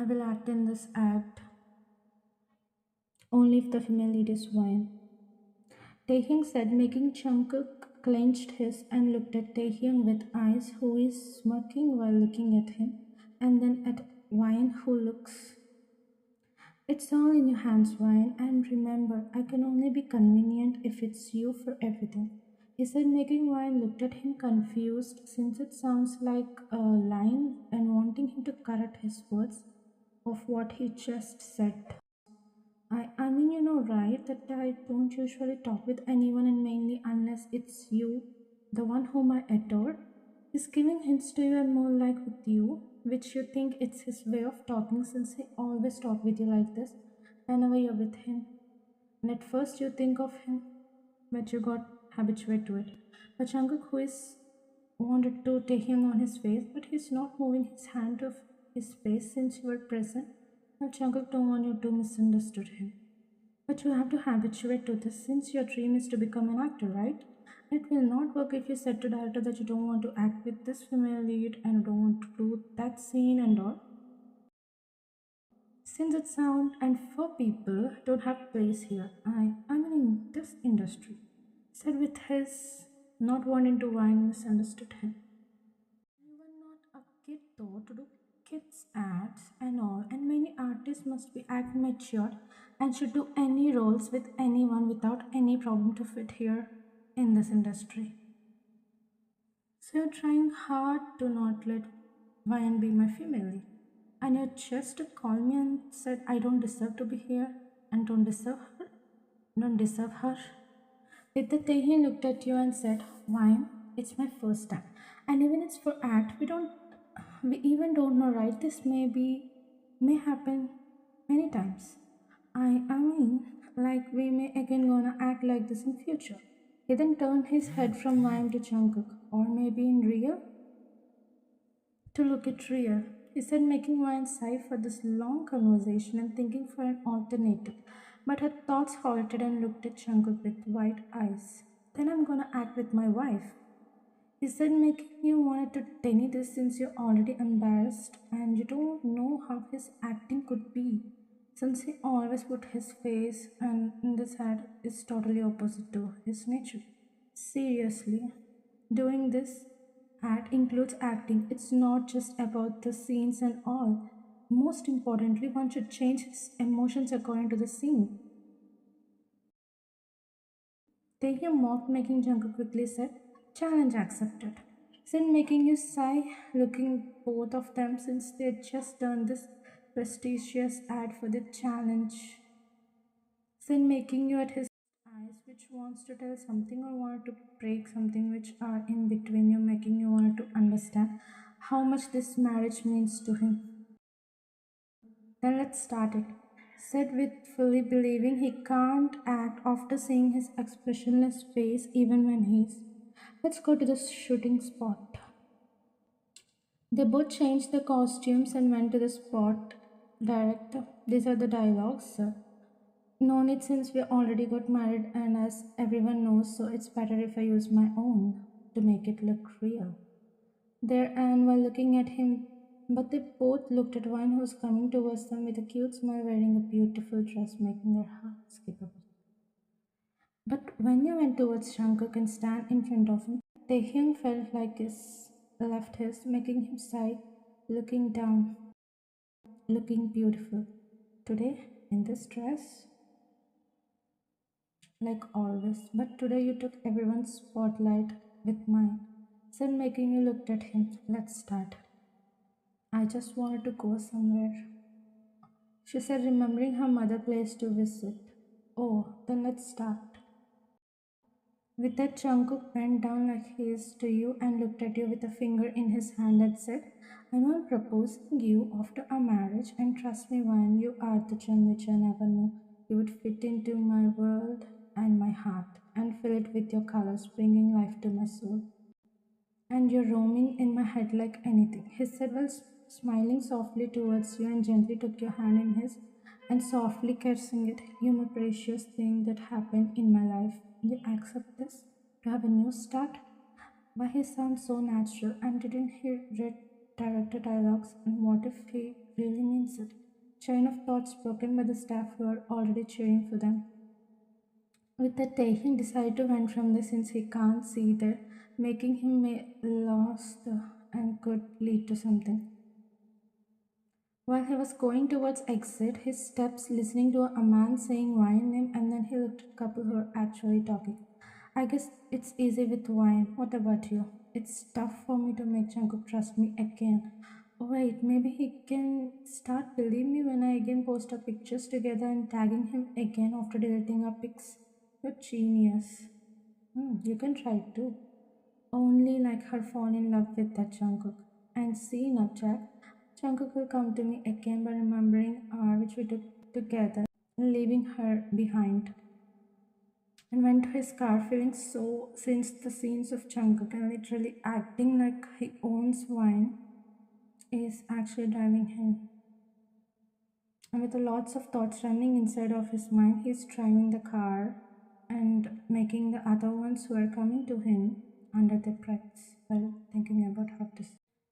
I will act in this act only if the female lead is Wine. Taehyung said, making Jungkook clenched his and looked at Taehyung with eyes who is smirking while looking at him, and then at Wine who looks. It's all in your hands, Wine, and remember, I can only be convenient if it's you for everything. He said, making Wine looked at him confused since it sounds like a line and wanting him to correct his words of what he just said. I mean, you know, right, that I don't usually talk with anyone and mainly unless it's you, the one whom I adore, is giving hints to you and more like with you, which you think it's his way of talking since he always talk with you like this whenever you're with him. And at first you think of him, but you got habituated to it. But Jungkook, who is wanted to take him on his face, but he's not moving his hand to his face since you were present. Now Jungkook don't want you to misunderstood him. But you have to habituate to this since your dream is to become an actor, right? It will not work if you said to director that you don't want to act with this female lead and don't want to do that scene and all. Since it's sound and for people don't have place here, I mean in this industry, said with his not wanting to whine misunderstood him. You were not a kid though to do kids ads and all, and many artists must be act mature and should do any roles with anyone without any problem to fit here in this industry. So you're trying hard to not let Vian be my female lead. And you just called me and said I don't deserve to be here and don't deserve her. Don't deserve her. With the he looked at you and said, Wine, it's my first time. And even it's for act, we even don't know, right? This may happen many times. I mean, like we may again gonna act like this in future. He then turned his head from Wine to Jungkook, or maybe in real, to look at real. He said, making Wine sigh for this long conversation and thinking for an alternative. But her thoughts halted and looked at Jungkook with wide eyes. Then I'm gonna act with my wife. He said, making you wanted to deny this since you're already embarrassed and you don't know how his acting could be. Since he always put his face and in this head is totally opposite to his nature. Seriously, doing this act includes acting. It's not just about the scenes and all. Most importantly, one should change his emotions according to the scene. Taehyung mocked, making Jungkook quickly said, challenge accepted. Sin making you sigh, looking both of them since they had just done this prestigious ad for the challenge. Sin making you at his eyes, which wants to tell something or wanted to break something which are in between you, making you want to understand how much this marriage means to him. Then let's start it. Said with fully believing he can't act after seeing his expressionless face even when he's. Let's go to the shooting spot. They both changed their costumes and went to the spot. Director, these are the dialogues, sir. No need since we already got married and as everyone knows, so it's better if I use my own to make it look real. There Anne while looking at him, but they both looked at one who's coming towards them with a cute smile wearing a beautiful dress, making their hearts skip a bit. But when you went towards Jungkook and stand in front of him, Taehyung felt like his left his, making him sigh, looking down, looking beautiful. Today, in this dress, like always, but today you took everyone's spotlight with mine. Said making you looked at him. Let's start. I just wanted to go somewhere. She said, remembering her mother place to visit. Oh, then let's start. With that, Jungkook bent down like he is to you and looked at you with a finger in his hand and said, I'm not proposing you after our marriage, and trust me, Ryan, you are the gem which I never knew you would fit into my world and my heart and fill it with your colors, bringing life to my soul. And you're roaming in my head like anything, he said while smiling softly towards you and gently took your hand in his and softly caressing it. You my precious thing that happened in my life. You accept this to have a new start? Why he sounds so natural and didn't he read director dialogues, and what if he really means it? Chain of thoughts broken by the staff who are already cheering for them. With that, Taehyung decided to run from this since he can't see there, making him lost and could lead to something. While he was going towards exit, his steps listening to a man saying wine name, and then he looked at a couple who were actually talking. I guess it's easy with wine. What about you? It's tough for me to make Jungkook trust me again. Wait, maybe he can start believing me when I again post our pictures together and tagging him again after deleting our pics. You're genius. You can try too. Only like her fall in love with that Jungkook. And see now, Jack, Jungkook will come to me again by remembering our which we took together, leaving her behind. And went to his car feeling so since the scenes of Jungkook and literally acting like he owns wine is actually driving him. And with lots of thoughts running inside of his mind, he's driving the car and making the other ones who are coming to him under their breaths while thinking about how to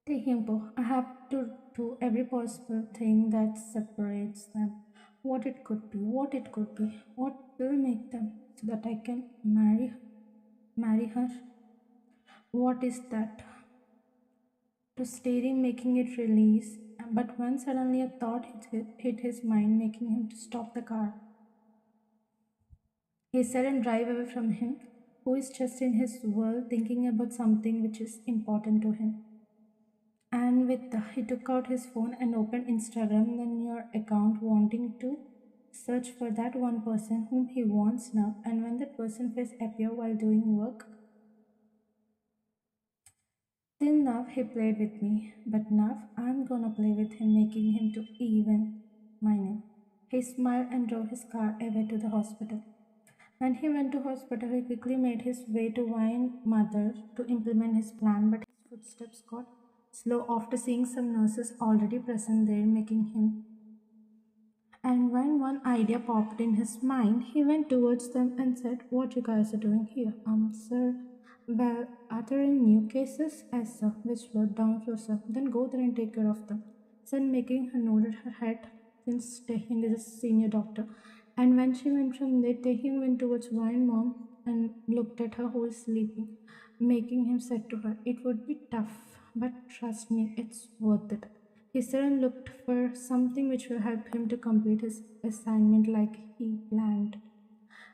take him. I have to do every possible thing that separates them. What it could be, what will make them so that I can marry her. What is that? To staring, making it release, but when suddenly a thought hit his mind, making him to stop the car. He said and drive away from him, who is just in his world thinking about something which is important to him. And he took out his phone and opened Instagram, then your account, wanting to search for that one person whom he wants now. And when that person face appear while doing work, till now he played with me, but now I'm gonna play with him, making him to even my name. He smiled and drove his car away to the hospital. When he went to hospital, he quickly made his way to Wine Mother to implement his plan, but his footsteps got slow after seeing some nurses already present there, making him. And when one idea popped in his mind, he went towards them and said, "What you guys are doing here?" Sir. Well, are there any new cases? Yes, sir. Which floor? Down floor, sir. Then go there and take care of them. Said, making her nodded her head since Taehyung is a senior doctor. And when she went from there, Taehyung went towards Ryan mom and looked at her who is sleeping, making him said to her, "It would be tough, but trust me, it's worth it." He said and looked for something which will help him to complete his assignment like he planned.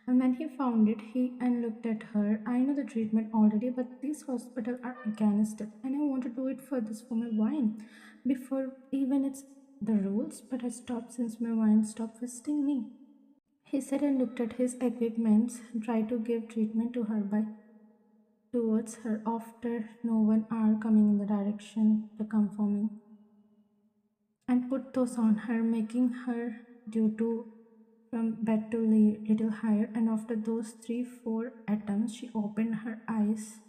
And when he found it, he and looked at her. I know the treatment already, but these hospitals are against it, and I want to do it for this for my wine. Before even it's the rules, but I stopped since my wine stopped visiting me. He said and looked at his equipments, tried to give treatment to her by towards her after no one are coming in the direction to come for me, and put those on her, making her due to from bed to lay little higher. And after those 3-4 attempts, she opened her eyes.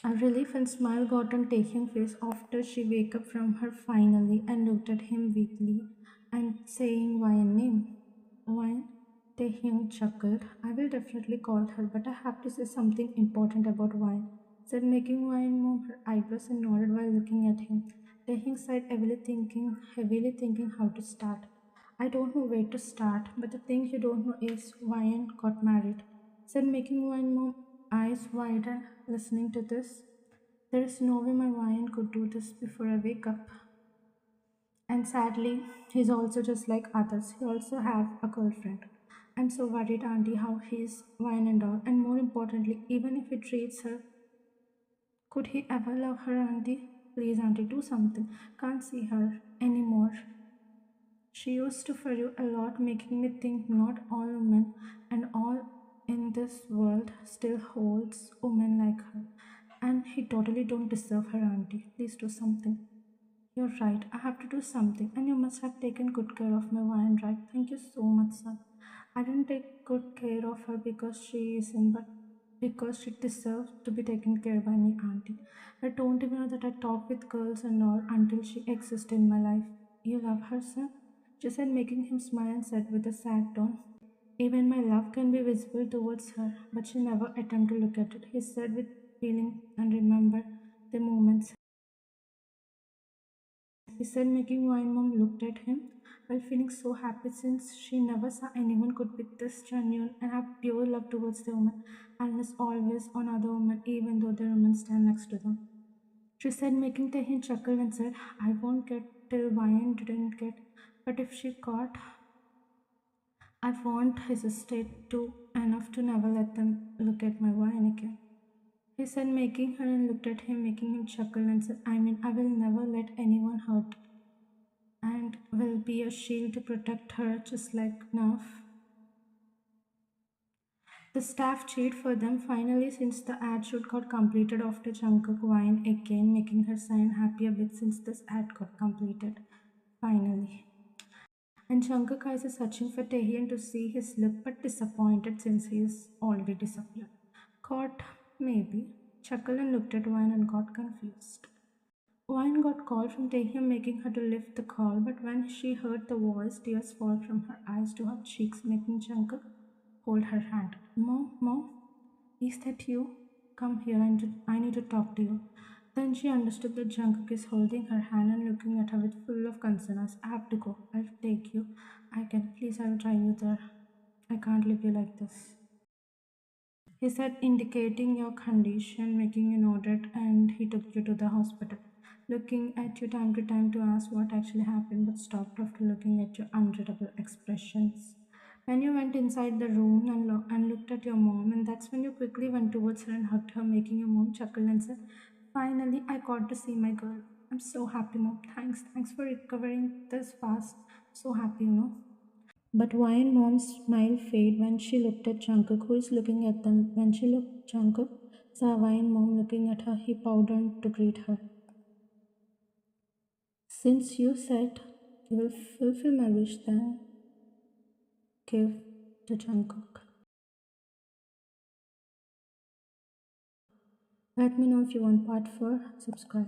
A relief and smile got on Taehyung's face after she wake up from her finally and looked at him weakly and saying Wine name. Wine? Taehyung chuckled. I will definitely call her, but I have to say something important about Wine, said, making Wine move her eyebrows and nodded while looking at him. Taehyung sighed heavily thinking how to start. I don't know where to start, but the thing you don't know is Wine got married, said, making Wine move eyes widen, listening to this. There is no way my Wine could do this before I wake up. And sadly, he's also just like others. He also have a girlfriend. I'm so worried, Auntie, how he's Wine and all. And more importantly, even if he treats her, could he ever love her, Auntie? Please, Auntie, do something. Can't see her anymore. She used to for you a lot, making me think not all women and all in this world still holds women like her. And he totally don't deserve her, Auntie. Please do something. You're right, I have to do something, and you must have taken good care of my wine, right? Thank you so much, son. I didn't take good care of her because she isn't, but because she deserves to be taken care by me, Auntie. I don't even know that I talk with girls and all until she exists in my life. You love her, son? She said, making him smile and said with a sad tone. Even my love can be visible towards her, but she never attempted to look at it. He said with feeling and remember the moments he said, making Wine Mom looked at him while feeling so happy since she never saw anyone could be this genuine and have pure love towards the woman and is always on other women even though the women stand next to them. She said, making Tahin chuckle and said, I won't get till Wine didn't get, but if she caught, I won't hesitate to enough to never let them look at my wine again. He said, making her and looked at him, making him chuckle and said, I mean, I will never let anyone hurt and will be a shield to protect her just like Naf. The staff cheered for them finally since the ad shoot got completed after Jungkook whined again, making her sign happy a bit since this ad got completed. Finally. And Jungkook eyes is searching for Taehyun to see his look but disappointed since he is already disappeared. Caught, maybe. Chuckled and looked at Wine and got confused. Wine got call from Taehyun making her to lift the call, but when she heard the voice, tears fall from her eyes to her cheeks, making Jungkook hold her hand. Mom, is that you? Come here, I need to talk to you. Then she understood that Jungkook is holding her hand and looking at her with full of concern as I have to go. I'll take you. Please, I'll drive you there. I can't leave you like this. He said, indicating your condition, making you note it, and he took you to the hospital, looking at you time to time to ask what actually happened, but stopped after looking at your unreadable expressions. When you went inside the room and looked at your mom, and that's when you quickly went towards her and hugged her, making your mom chuckle and said, finally, I got to see my girl. I'm so happy, mom. Thanks for recovering this fast. So happy. But Wine Mom's smile faded when she looked at Jungkook, who is looking at them. When she looked, Jungkook saw Wine Mom looking at her. He bowed down to greet her. Since you said you will fulfill my wish, then give to Jungkook. Let me know if you want part 4. Subscribe.